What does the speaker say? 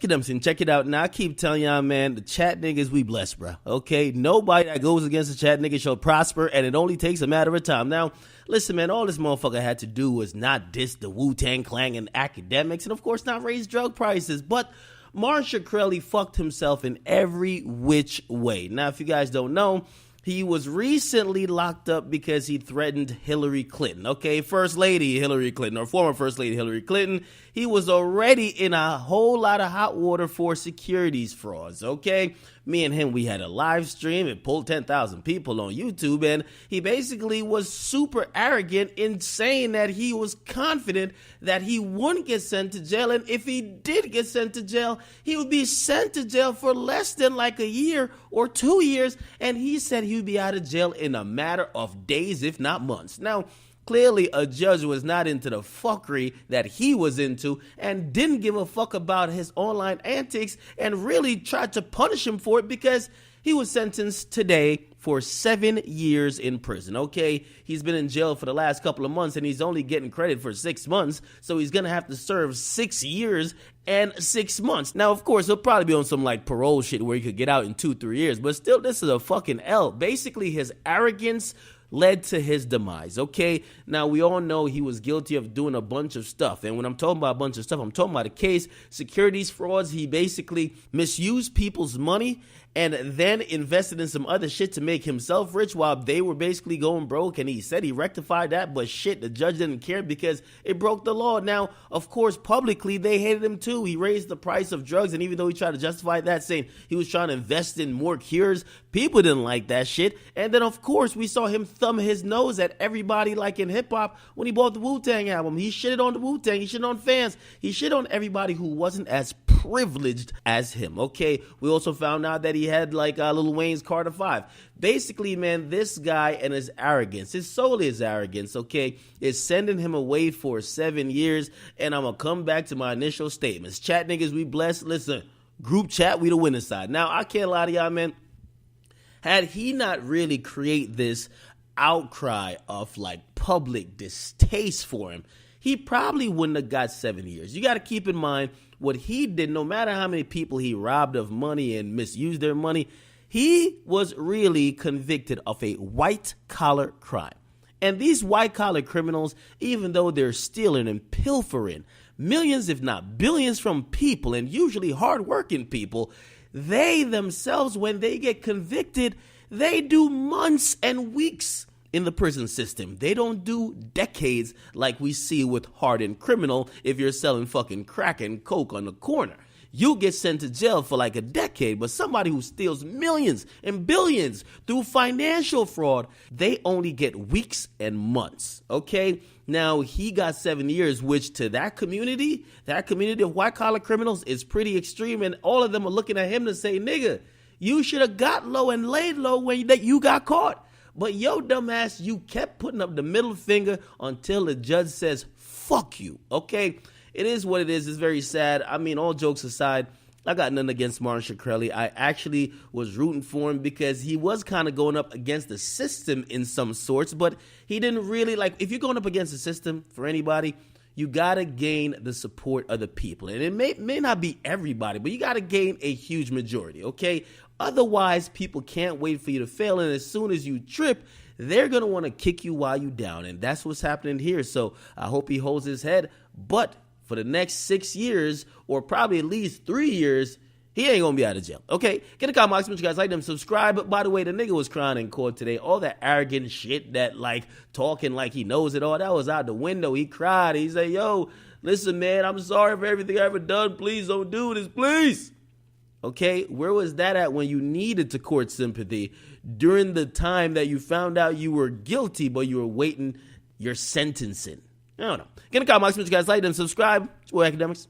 Akademiks, check it out. Now, I keep telling y'all, man, the chat niggas, we blessed, bro. Okay? Nobody that goes against the chat niggas shall prosper, and it only takes a matter of time. Now, listen, man, all this motherfucker had to do was not diss the Wu-Tang Clan and Akademiks, and of course not raise drug prices, but Shkreli fucked himself in every which way. Now, if you guys don't know, he was recently locked up because he threatened Hillary Clinton. Okay, First Lady Hillary Clinton, or former First Lady Hillary Clinton. He was already in a whole lot of hot water for securities frauds, okay? Me and him, we had a live stream. It pulled 10,000 people on YouTube, and he basically was super arrogant in saying that he was confident that he wouldn't get sent to jail, and if he did get sent to jail, he would be sent to jail for less than like a year or 2 years, and he said he would be out of jail in a matter of days, if not months. Now, clearly, a judge was not into the fuckery that he was into and didn't give a fuck about his online antics and really tried to punish him for it because he was sentenced today for 7 years in prison, okay? He's been in jail for the last couple of months and he's only getting credit for 6 months, so he's gonna have to serve 6 years and 6 months. Now, of course, he'll probably be on some like parole shit where he could get out in 2-3 years, but still, this is a fucking L. Basically, his arrogance led to his demise, okay? Now, we all know he was guilty of doing a bunch of stuff, and when I'm talking about a bunch of stuff, I'm talking about a case, securities frauds. He basically misused people's money and then invested in some other shit to make himself rich while they were basically going broke, and he said he rectified that, but shit, the judge didn't care because it broke the law. Now, of course, publicly, they hated him too. He raised the price of drugs, and even though he tried to justify that, saying he was trying to invest in more cures, people didn't like that shit. And then, of course, we saw him thumb his nose at everybody like in hip-hop when he bought the Wu-Tang album. He shitted on the Wu-Tang, he shitted on fans, he shitted on everybody who wasn't as privileged as him, okay? We also found out that he had like Lil Wayne's Carter 5. Basically, man, this guy and his arrogance, solely his arrogance, okay, is sending him away for 7 years, and I'm gonna come back to my initial statements. Chat niggas, we blessed. Listen, group chat, we the winning side. Now, I can't lie to y'all, man. Had he not really create this outcry of like public distaste for him, he probably wouldn't have got 7 years. You got to keep in mind what he did. No matter how many people he robbed of money and misused their money, he was really convicted of a white-collar crime. And these white-collar criminals, even though they're stealing and pilfering millions, if not billions, from people, and usually hard-working people, they themselves, when they get convicted, they do months and weeks in the prison system. They don't do decades like we see with hardened criminal if you're selling fucking crack and coke on the corner. You get sent to jail for like a decade, but somebody who steals millions and billions through financial fraud, they only get weeks and months, okay? Now, he got 7 years, which to that community of white-collar criminals is pretty extreme, and all of them are looking at him to say, nigga, you should have got low and laid low when you got caught. But yo, dumbass, you kept putting up the middle finger until the judge says, fuck you, okay? It is what it is. It's very sad. I mean, all jokes aside, I got nothing against Shkreli. I actually was rooting for him because he was kind of going up against the system in some sorts, but he didn't really, like, if you're going up against the system for anybody, you got to gain the support of the people. And it may not be everybody, but you got to gain a huge majority, okay? Otherwise, people can't wait for you to fail, and as soon as you trip, they're going to want to kick you while you down, and that's what's happening here. So I hope he holds his head, but for the next 6 years, or probably at least 3 years, he ain't going to be out of jail, okay? Get a comment box, make sure you guys like them, subscribe. But by the way, the nigga was crying in court today. All that arrogant shit, that like talking like he knows it all, that was out the window. He cried. He said, yo, listen, man, I'm sorry for everything I ever done. Please don't do this, please. Okay, where was that at when you needed to court sympathy during the time that you found out you were guilty, but you were waiting your sentencing? I don't know. Get a comment, make sure you guys like and subscribe. It's your boy Akademiks.